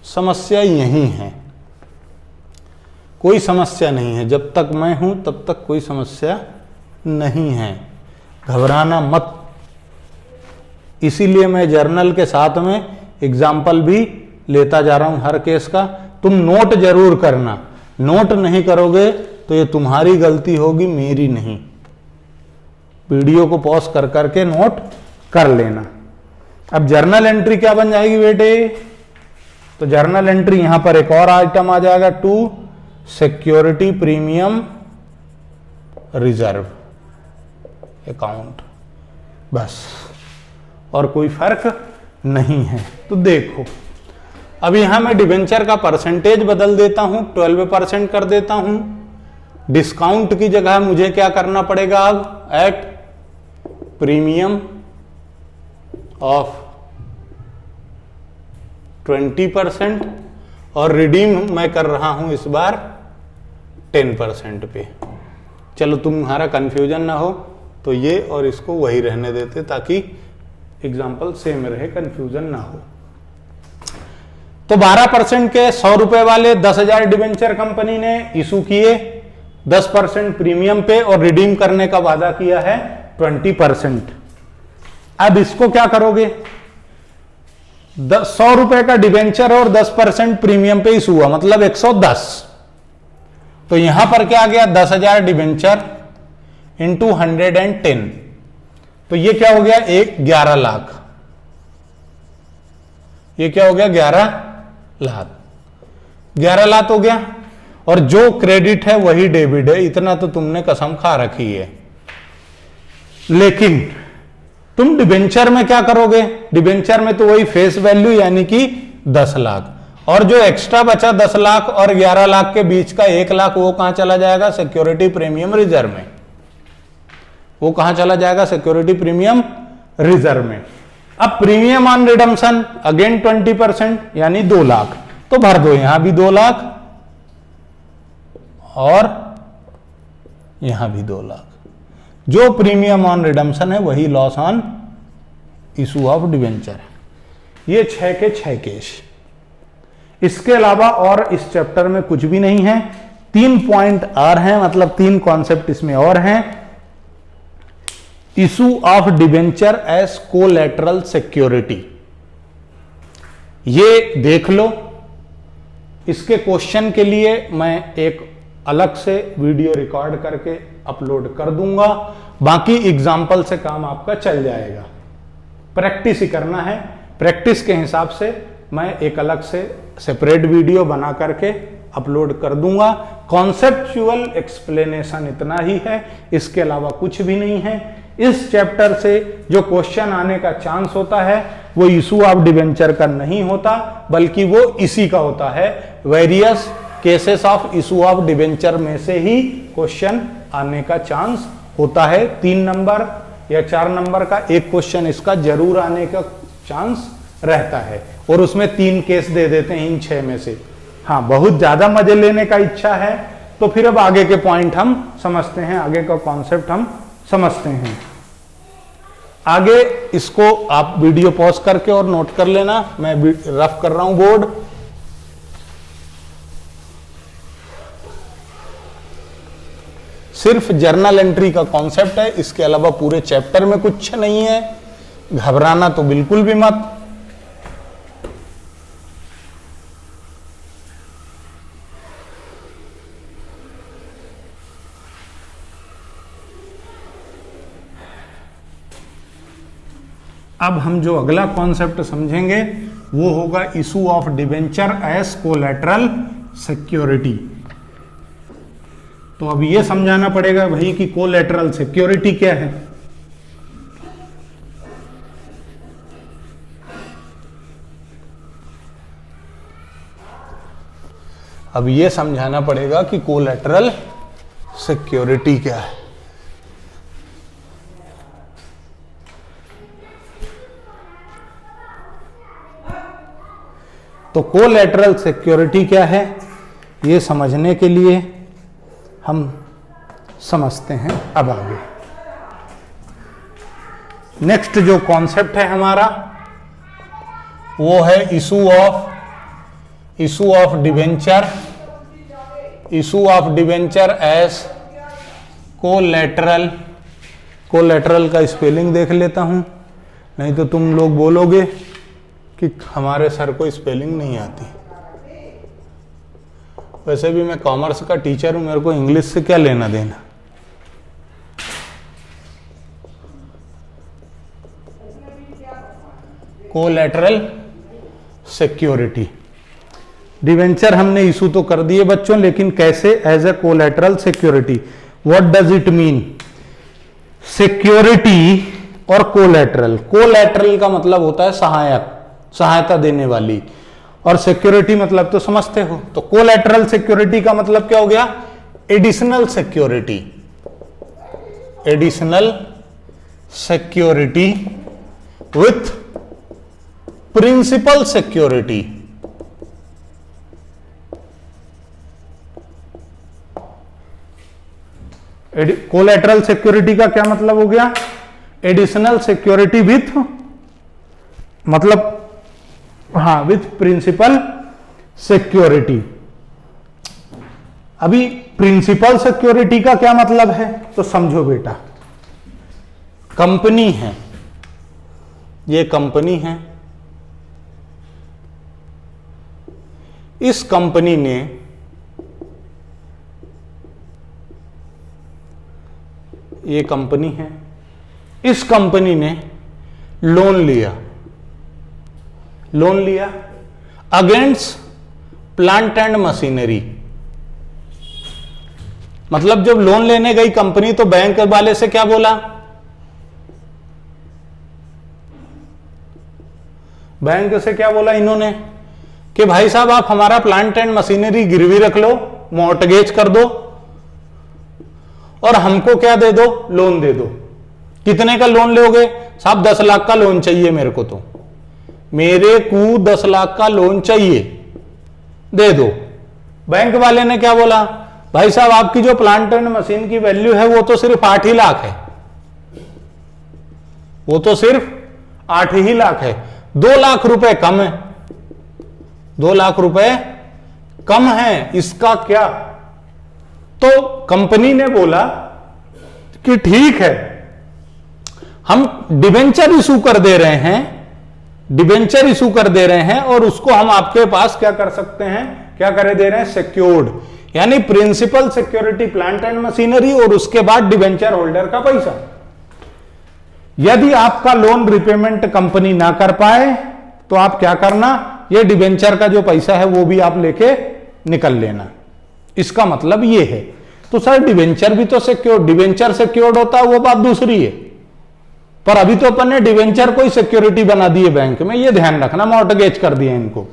समस्या यही है, कोई समस्या नहीं है। जब तक मैं हूं तब तक कोई समस्या नहीं है, घबराना मत। इसीलिए मैं जर्नल के साथ में एग्जाम्पल भी लेता जा रहा हूं हर केस का। तुम नोट जरूर करना, नोट नहीं करोगे तो ये तुम्हारी गलती होगी, मेरी नहीं। वीडियो को पॉज कर करके नोट कर लेना। अब जर्नल एंट्री क्या बन जाएगी बेटे, तो जर्नल एंट्री यहां पर एक और आइटम आ जाएगा, to security premium reserve account. बस और कोई फर्क नहीं है। तो देखो अब यहां मैं डिबेंचर का परसेंटेज बदल देता हूं, 12% कर देता हूं। डिस्काउंट की जगह मुझे क्या करना पड़ेगा, अब एट प्रीमियम ऑफ 20% और रिडीम मैं कर रहा हूं इस बार 10% पे। चलो तुम्हारा कंफ्यूजन ना हो तो ये और इसको वही रहने देते ताकि एग्जाम्पल सेम रहे, कंफ्यूजन ना हो। तो 12% के 100 रुपए वाले 10,000 डिबेंचर कंपनी ने इशू किए 10% प्रीमियम पे और रिडीम करने का वादा किया है 20%। अब इसको क्या करोगे, 100 रुपए का डिबेंचर और 10% प्रीमियम पे इशू हुआ मतलब 110। तो यहां पर क्या आ गया, 10,000 डिबेंचर इंटू 110, तो ये क्या हो गया, 11 लाख। ये क्या हो गया, 11 लाख। 11 लाख हो गया और जो क्रेडिट है वही डेबिट है, इतना तो तुमने कसम खा रखी है। लेकिन तुम डिबेंचर में क्या करोगे, डिबेंचर में तो वही फेस वैल्यू यानी कि 10 लाख, और जो एक्स्ट्रा बचा 10 लाख और 11 लाख के बीच का 1 लाख वो कहां चला जाएगा, सिक्योरिटी प्रीमियम रिजर्व में। वो कहां चला जाएगा, सिक्योरिटी प्रीमियम रिजर्व में। अब प्रीमियम ऑन रिडम्पशन अगेन 20% यानी 2 लाख, तो भर दो यहां भी 2 लाख और यहां भी 2 लाख। जो प्रीमियम ऑन रिडम्पशन है वही loss on issue of debenture है। ये 6 के 6 केस, इसके अलावा और इस चैप्टर में कुछ भी नहीं है। 3 पॉइंट और हैं, मतलब 3 कॉन्सेप्ट इसमें और हैं। Issue of debenture as collateral security, ये देख लो। इसके क्वेश्चन के लिए मैं एक अलग से वीडियो रिकॉर्ड करके अपलोड कर दूंगा, बाकी एग्जाम्पल से काम आपका चल जाएगा। प्रैक्टिस ही करना है, प्रैक्टिस के हिसाब से मैं एक अलग से सेपरेट वीडियो बना करके अपलोड कर दूंगा। कॉन्सेप्चुअल एक्सप्लेनेशन इतना ही है, इसके अलावा कुछ भी नहीं है। इस चैप्टर से जो क्वेश्चन आने का चांस होता है वो इशू ऑफ डिबेंचर का नहीं होता, बल्कि वो इसी का होता है, various cases of issue of debenture में से ही क्वेश्चन आने का चांस होता है। 3 नंबर या 4 नंबर का एक क्वेश्चन इसका जरूर आने का चांस रहता है, और उसमें 3 केस दे देते हैं इन 6 में से। हाँ, बहुत ज्यादा मजे लेने का इच्छा है तो फिर अब आगे के पॉइंट हम समझते हैं, आगे का कॉन्सेप्ट हम समझते हैं। आगे इसको आप वीडियो पॉज करके और नोट कर लेना, मैं रफ कर रहा हूं बोर्ड। सिर्फ जर्नल एंट्री का कॉन्सेप्ट है, इसके अलावा पूरे चैप्टर में कुछ नहीं है, घबराना तो बिल्कुल भी मत। अब हम जो अगला कॉन्सेप्ट समझेंगे वो होगा issue of debenture as collateral security. तो अब ये समझाना पड़ेगा भाई कि कोलैटरल सिक्योरिटी क्या है। अब ये समझाना पड़ेगा कि कोलैटरल सिक्योरिटी क्या है। तो कोलैटरल सिक्योरिटी क्या है, ये समझने के लिए हम समझते हैं अब आगे। नेक्स्ट जो कॉन्सेप्ट है हमारा वो है issue of debenture as collateral. Collateral का स्पेलिंग देख लेता हूं, नहीं तो तुम लोग बोलोगे कि हमारे सर को स्पेलिंग नहीं आती। वैसे भी मैं कॉमर्स का टीचर हूं, मेरे को इंग्लिश से क्या लेना देना। कोलैटरल सिक्योरिटी, डिवेंचर हमने इशू तो कर दिए बच्चों, लेकिन कैसे, as a collateral security. What does it mean? Security और कोलैटरल। कोलैटरल का मतलब होता है सहायक, सहायता देने वाली, और सिक्योरिटी मतलब तो समझते हो। तो कोलैटरल सिक्योरिटी का मतलब क्या हो गया? Additional security. Additional security with principal security. Collateral security का क्या मतलब हो गया? एडिशनल सिक्योरिटी विथ, मतलब हाँ, विथ प्रिंसिपल सिक्योरिटी। अभी प्रिंसिपल सिक्योरिटी का क्या मतलब है तो समझो बेटा। कंपनी है, ये कंपनी है, इस कंपनी ने ये कंपनी है, इस कंपनी ने लोन लिया, लोन लिया अगेंस्ट प्लांट एंड मशीनरी। मतलब जब लोन लेने गई कंपनी तो बैंक वाले से क्या बोला? बैंक से क्या बोला इन्होंने कि भाई साहब आप हमारा प्लांट एंड मशीनरी गिरवी रख लो, मॉर्टगेज कर दो और हमको क्या दे दो? लोन दे दो। कितने का लोन लोगे? साहब 10 लाख का लोन चाहिए मेरे को, तो मेरे को 10 लाख का लोन चाहिए, दे दो। बैंक वाले ने क्या बोला? भाई साहब आपकी जो प्लांट एंड मशीन की वैल्यू है वो तो सिर्फ 8 ही लाख है, वो तो सिर्फ 8 ही लाख है, 2 लाख रुपए कम है, 2 लाख रुपए कम है, इसका क्या? तो कंपनी ने बोला कि ठीक है, हम डिबेंचर इशू कर दे रहे हैं, डिबेंचर इशू कर दे रहे हैं और उसको हम आपके पास क्या कर सकते हैं? क्या करे दे रहे हैं? सिक्योर्ड, यानी principal security plant and machinery और उसके बाद डिबेंचर होल्डर का पैसा। यदि आपका लोन रिपेमेंट कंपनी ना कर पाए तो आप क्या करना? ये डिबेंचर का जो पैसा है वो भी आप लेके निकल लेना। इसका मतलब ये है। तो सर डिबेंचर भी तो सिक्योर्ड, डिबेंचर सिक्योर्ड होता है वो बात दूसरी है, पर अभी तो अपन ने डिबेंचर को ही सिक्योरिटी बना दी है बैंक में, ये ध्यान रखना, मॉर्टगेज कर दिया इनको।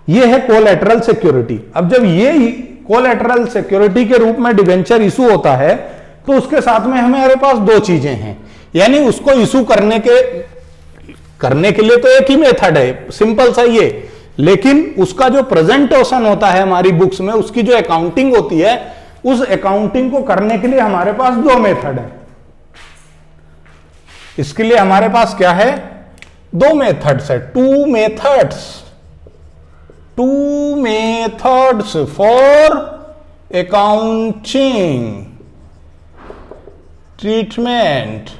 ये है कोलैटरल सिक्योरिटी। अब जब ये कोलैटरल सिक्योरिटी के रूप में डिबेंचर इशू होता है तो उसके साथ में हमारे पास 2 चीजें हैं, यानी उसको इशू करने के लिए तो एक ही मेथड है, सिंपल सा ये, लेकिन उसका जो प्रेजेंटेशन होता है हमारी बुक्स में, उसकी जो अकाउंटिंग होती है, उस अकाउंटिंग को करने के लिए हमारे पास 2 मेथड है। इसके लिए हमारे पास क्या है? 2 मेथड्स है, 2 methods for accounting treatment.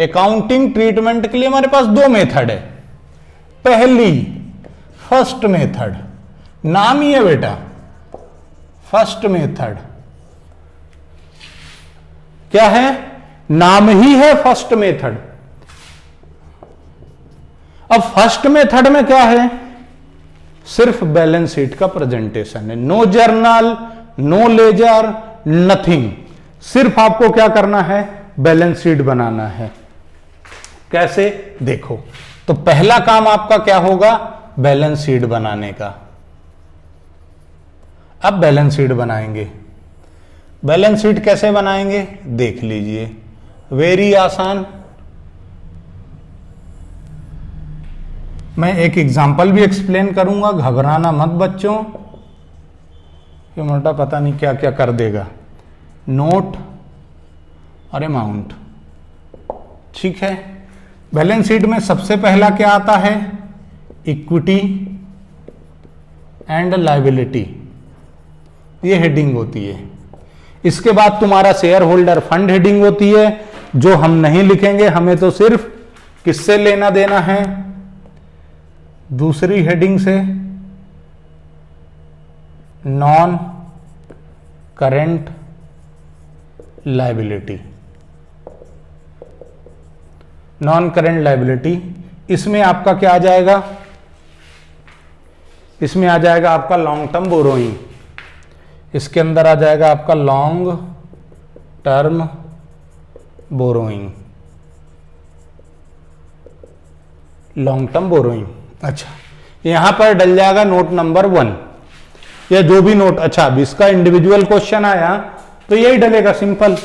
Accounting treatment के लिए हमारे पास 2 मेथड है। पहली फर्स्ट मेथड, नाम ही है बेटा फर्स्ट मेथड। क्या है? नाम ही है फर्स्ट मेथड। अब फर्स्ट मेथड में क्या है? सिर्फ बैलेंस शीट का प्रेजेंटेशन है, no journal, no ledger, nothing. सिर्फ आपको क्या करना है? बैलेंस शीट बनाना है। कैसे? देखो, तो पहला काम आपका क्या होगा? बैलेंस शीट बनाने का। अब बैलेंस शीट बनाएंगे। बैलेंस शीट कैसे बनाएंगे देख लीजिए, वेरी आसान। मैं एक एग्जांपल भी एक्सप्लेन करूंगा, घबराना मत बच्चों, ये मोटा पता नहीं क्या क्या कर देगा। नोट और अमाउंट, ठीक है। बैलेंस शीट में सबसे पहला क्या आता है? इक्विटी एंड लायबिलिटी, ये हेडिंग होती है। इसके बाद तुम्हारा शेयर होल्डर फंड हेडिंग होती है, जो हम नहीं लिखेंगे, हमें तो सिर्फ किससे लेना देना है? दूसरी हेडिंग से, non current liability. Non current liability, इसमें आपका क्या आ जाएगा? इसमें आ जाएगा आपका लॉन्ग टर्म बोरोइंग, इसके अंदर आ जाएगा आपका long term borrowing, long term borrowing. अच्छा, यहां पर डल जाएगा नोट नंबर 1 या जो भी नोट। अच्छा, अब इसका इंडिविजुअल क्वेश्चन आया तो यही डलेगा, सिंपल।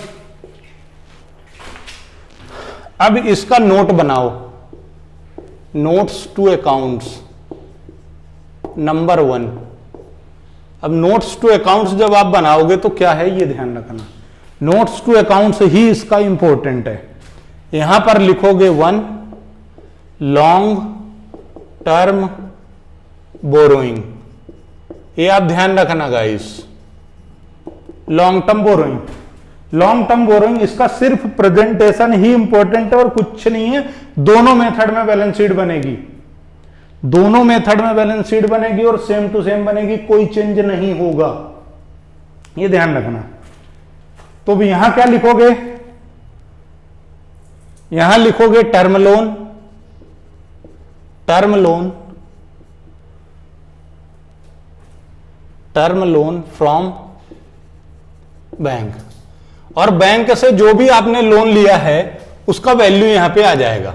अब इसका नोट बनाओ, नोट्स टू अकाउंट्स नंबर 1। अब नोट्स टू अकाउंट्स जब आप बनाओगे तो क्या है ये ध्यान रखना, नोट्स टू अकाउंट्स ही इसका इंपॉर्टेंट है। यहां पर लिखोगे 1 लॉन्ग टर्म बोरोइंग, ये आप ध्यान रखना guys, long term borrowing. Long term borrowing इसका सिर्फ प्रेजेंटेशन ही इंपॉर्टेंट है और कुछ नहीं है। दोनों मेथड में बैलेंस शीट बनेगी, दोनों मेथड में बैलेंस शीट बनेगी और सेम टू सेम बनेगी, कोई चेंज नहीं होगा, ये ध्यान रखना। तो भी यहां क्या लिखोगे, यहां लिखोगे term loan, term loan, term loan from bank, और बैंक से जो भी आपने लोन लिया है उसका वैल्यू यहां पे आ जाएगा,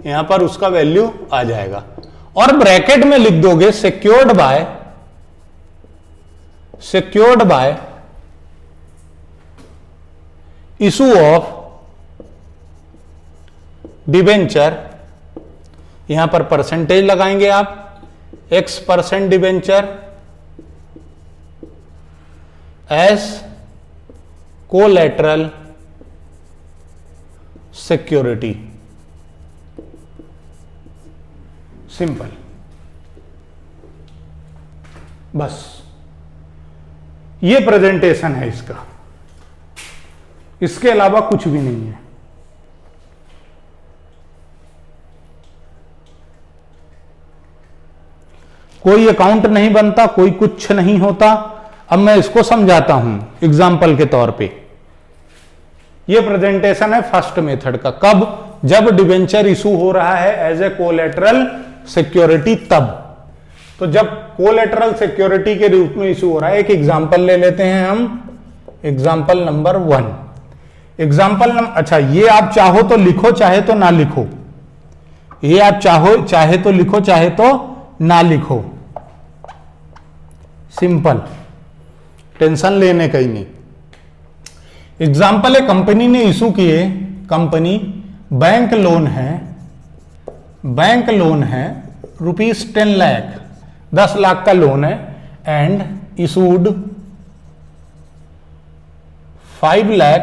यहां पर उसका वैल्यू आ जाएगा। और ब्रैकेट में लिख दोगे secured by, secured by issue of debenture, यहां पर परसेंटेज लगाएंगे आप, X% debenture as collateral security, simple, बस ये प्रेजेंटेशन है इसका, इसके अलावा कुछ भी नहीं है। कोई अकाउंट नहीं बनता, कोई कुछ नहीं होता। अब मैं इसको समझाता हूं एग्जाम्पल के तौर पे। ये प्रेजेंटेशन है फर्स्ट मेथड का, कब, जब डिबेंचर इशू हो रहा है एज ए कोलैटरल सिक्योरिटी, तब। तो जब कोलैटरल सिक्योरिटी के रूप में इशू हो रहा है, एक एग्जाम्पल ले लेते हैं हम, एग्जाम्पल नंबर 1। एग्जाम्पल नंबर, अच्छा ये आप चाहो तो लिखो चाहे तो ना लिखो, ये आप चाहो चाहे तो लिखो चाहे तो ना लिखो, सिंपल, टेंशन लेने का ही नहीं। एग्जाम्पल है, कंपनी ने इशू किए, कंपनी बैंक लोन है, बैंक लोन है ₹10 लाख, 10 लाख का लोन है, and issued 5 lakh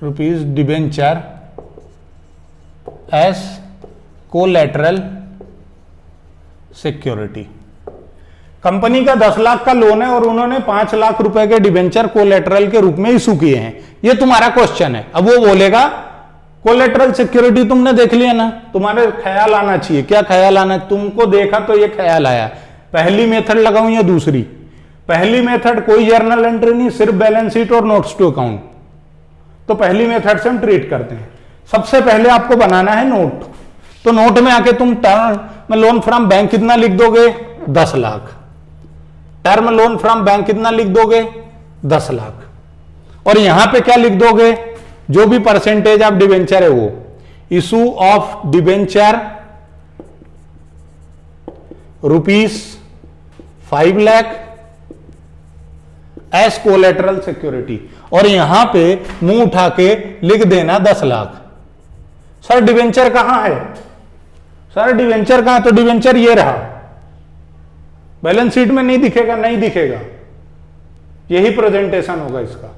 rupees debenture as collateral security. Company का 10 लाख का लोन है और उन्होंने 5 लाख रुपए के डिबेंचर कोलैटरल के रूप में इशू किए हैं। ये तुम्हारा क्वेश्चन है। अब वो बोलेगा कोलैटरल सिक्योरिटी तुमने देख लिया ना, तुम्हारे ख्याल आना चाहिए, क्या ख्याल आना, तुमको देखा तो ये ख्याल आया पहली मेथड लगाऊं या दूसरी। पहली मेथड कोई जर्नल एंट्री नहीं, सिर्फ बैलेंस शीट और नोट्स टू अकाउंट, तो पहली मेथड से हम ट्रीट करते हैं। सबसे पहले आपको बनाना है नोट, तो नोट में आके तुम टर्म में लोन फ्रॉम बैंक कितना लिख दोगे, 10 lakh. Term loan from bank कितना लिख दोगे, 10 लाख। और यहां पे क्या लिख दोगे, जो भी परसेंटेज ऑफ डिबेंचर है वो, issue of debenture ₹5 lakh as collateral security. और यहां पे मुंह उठा के लिख देना 10 लाख। सर डिबेंचर कहां है, सर डिबेंचर कहां, तो डिबेंचर ये रहा, बैलेंस शीट में नहीं दिखेगा, नहीं दिखेगा, यही प्रेजेंटेशन होगा इसका।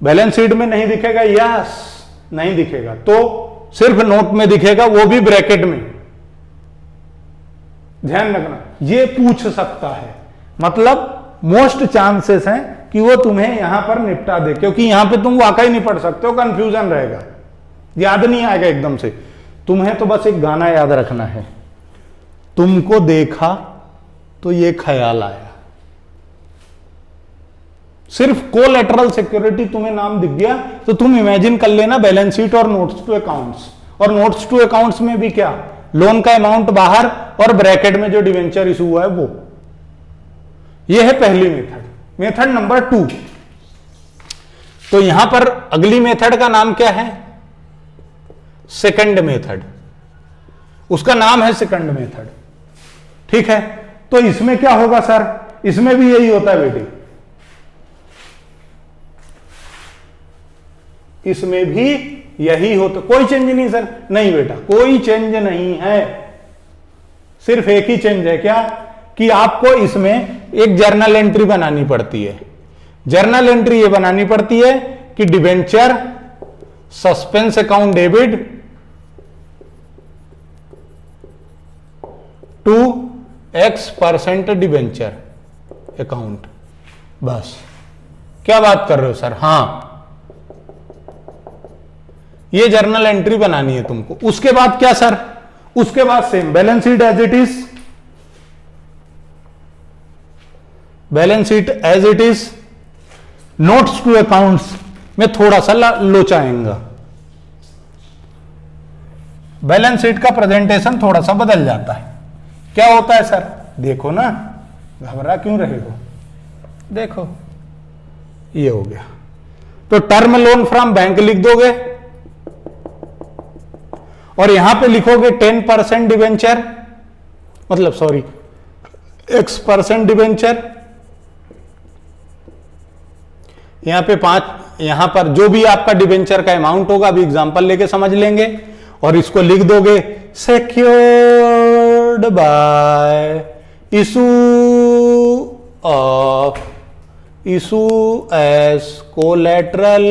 बैलेंस शीट में नहीं दिखेगा, यस नहीं दिखेगा, तो सिर्फ नोट में दिखेगा, वो भी ब्रैकेट में। ध्यान रखना, ये पूछ सकता है, मतलब मोस्ट चांसेस हैं कि वो तुम्हें यहां पर निपटा दे, क्योंकि यहां पे तुम वाकई नहीं पढ़ सकते हो, कंफ्यूजन रहेगा, याद नहीं आएगा एकदम से। तुम्हें तो बस एक गाना याद रखना है, तुमको देखा तो ये ख्याल आया। सिर्फ कोलैटरल सिक्योरिटी तुम्हें नाम दिख गया तो तुम इमेजिन कर लेना बैलेंस शीट और नोट्स टू अकाउंट्स। और नोट्स टू अकाउंट्स में भी क्या, लोन का अमाउंट बाहर और ब्रैकेट में जो डिवेंचर इशू हुआ है वो। ये है पहली मेथड। मेथड नंबर 2, तो यहां पर अगली मेथड का नाम क्या है? सेकंड मेथड, उसका नाम है सेकंड मेथड। ठीक है, तो इसमें क्या होगा सर? इसमें भी यही होता है बेटी, इसमें भी यही होता। कोई चेंज नहीं सर? नहीं बेटा, कोई चेंज नहीं है, सिर्फ एक ही चेंज है। क्या? कि आपको इसमें एक जर्नल एंट्री बनानी पड़ती है। जर्नल एंट्री ये बनानी पड़ती है कि debenture suspense account debit to X% debenture account. बस। क्या बात कर रहे हो सर? हां, ये जर्नल एंट्री बनानी है तुमको। उसके बाद क्या सर? उसके बाद same balance sheet as it is, balance sheet as it is, notes to accounts में थोड़ा सा लोचा आएगा। बैलेंस शीट का प्रेजेंटेशन थोड़ा सा बदल जाता है। क्या होता है सर? देखो ना, घबरा क्यों रहे हो? देखो, ये हो गया। तो टर्म लोन फ्रॉम बैंक लिख दोगे और यहां पे लिखोगे 10% डिवेंचर, मतलब सॉरी X% डिवेंचर। यहां पे 5, यहां पर जो भी आपका डिवेंचर का अमाउंट होगा, अभी एग्जांपल लेके समझ लेंगे, और इसको लिख दोगे secured by issue of, issue as collateral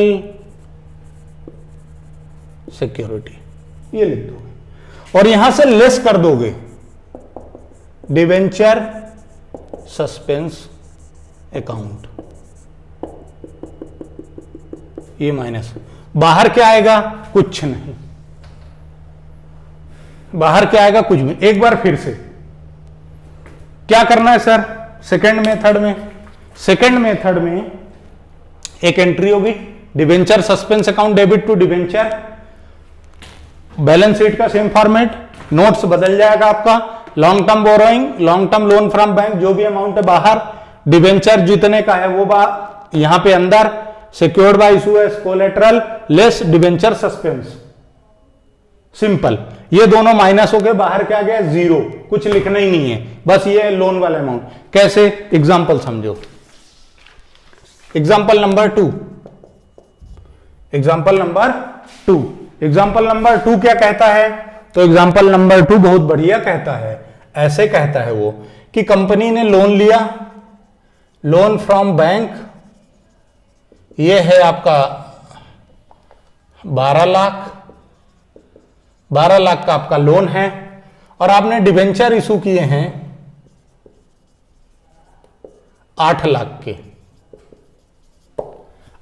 security, ये लिख दोगे और यहां से लेस कर दोगे डिवेंचर सस्पेंस अकाउंट, ये माइनस। बाहर क्या आएगा? कुछ नहीं, बाहर क्या आएगा? कुछ भी। एक बार फिर से क्या करना है सर? सेकंड मेथड में, सेकंड मेथड में एक एंट्री होगी debenture suspense account debit to debenture, balance sheet का सेम फॉर्मेट, नोट्स बदल जाएगा आपका, long term borrowing, long term loan from bank, जो भी अमाउंट है बाहर, डिवेंचर जितने का है वो यहां पे अंदर, secured by issue as collateral less debenture suspense, simple. ये दोनों माइनस हो गए, बाहर क्या गया? जीरो, कुछ लिखना ही नहीं है, बस ये लोन वाला अमाउंट। कैसे? एग्जांपल समझो। Example number 2, example number 2, example number 2 क्या कहता है? तो एग्जांपल नंबर 2 बहुत बढ़िया कहता है। ऐसे कहता है वो कि कंपनी ने लोन लिया, लोन फ्रॉम बैंक, ये है आपका 12 लाख, 12 लाख का आपका लोन है, और आपने डिवेंचर इशू किए हैं 8 लाख के,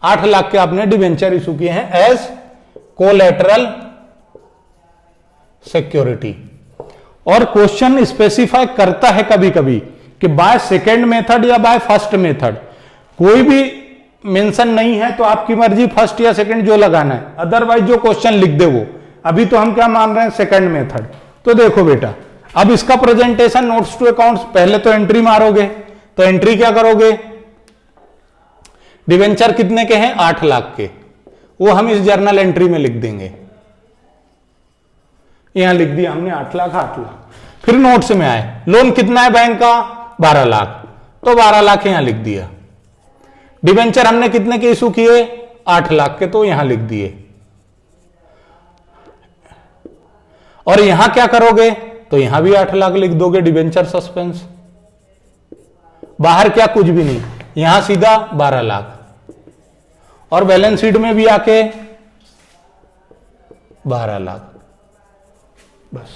8 लाख के आपने डिवेंचर इशू किए हैं एज कोलैटरल सिक्योरिटी। और क्वेश्चन स्पेसिफाई करता है कभी कभी कि बाय सेकेंड मेथड या बाय फर्स्ट मेथड, कोई भी मेंशन नहीं है तो आपकी मर्जी फर्स्ट या सेकंड जो लगाना है, अदरवाइज जो क्वेश्चन लिख दे वो। अभी तो हम क्या मान रहे हैं? Second method. तो देखो बेटा, अब इसका प्रेजेंटेशन नोट्स टू अकाउंट्स, पहले तो एंट्री मारोगे, तो एंट्री क्या करोगे? डिवेंचर कितने के हैं? 8 लाख के, वो हम इस जर्नल एंट्री में लिख देंगे। यहां लिख दिया हमने 8 लाख, 8 लाख। फिर नोट्स में आए, लोन कितना है बैंक का? 12 लाख, तो 12 लाख यहां लिख दिया। डिवेंचर हमने कितने के इशू किए? 8 लाख के, तो यहां लिख दिए। और यहां क्या करोगे? तो यहां भी 8 लाख लिख दोगे डिवेंचर सस्पेंस। बाहर क्या? कुछ भी नहीं, यहां सीधा 12 लाख, और बैलेंस शीट में भी आके 12 लाख, बस।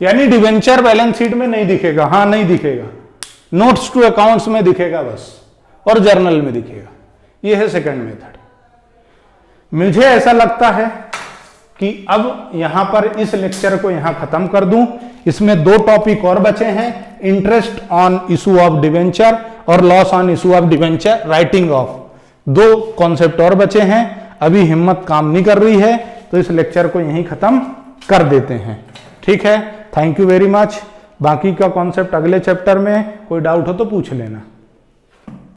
यानी डिवेंचर बैलेंस शीट में नहीं दिखेगा, हां नहीं दिखेगा, नोट्स टू अकाउंट्स में दिखेगा बस, और जर्नल में दिखेगा। यह है सेकंड मेथड। मुझे ऐसा लगता है कि अब यहां पर इस लेक्चर को यहां खत्म कर दूं। इसमें 2 टॉपिक और बचे हैं, interest on issue of debenture और loss on issue of debenture, writing off, 2 concept और बचे हैं। अभी हिम्मत काम नहीं कर रही है, तो इस लेक्चर को यहीं खत्म कर देते हैं। ठीक है, थैंक यू वेरी मच। बाकी का कॉन्सेप्ट अगले चैप्टर में, कोई डाउट हो तो पूछ लेना।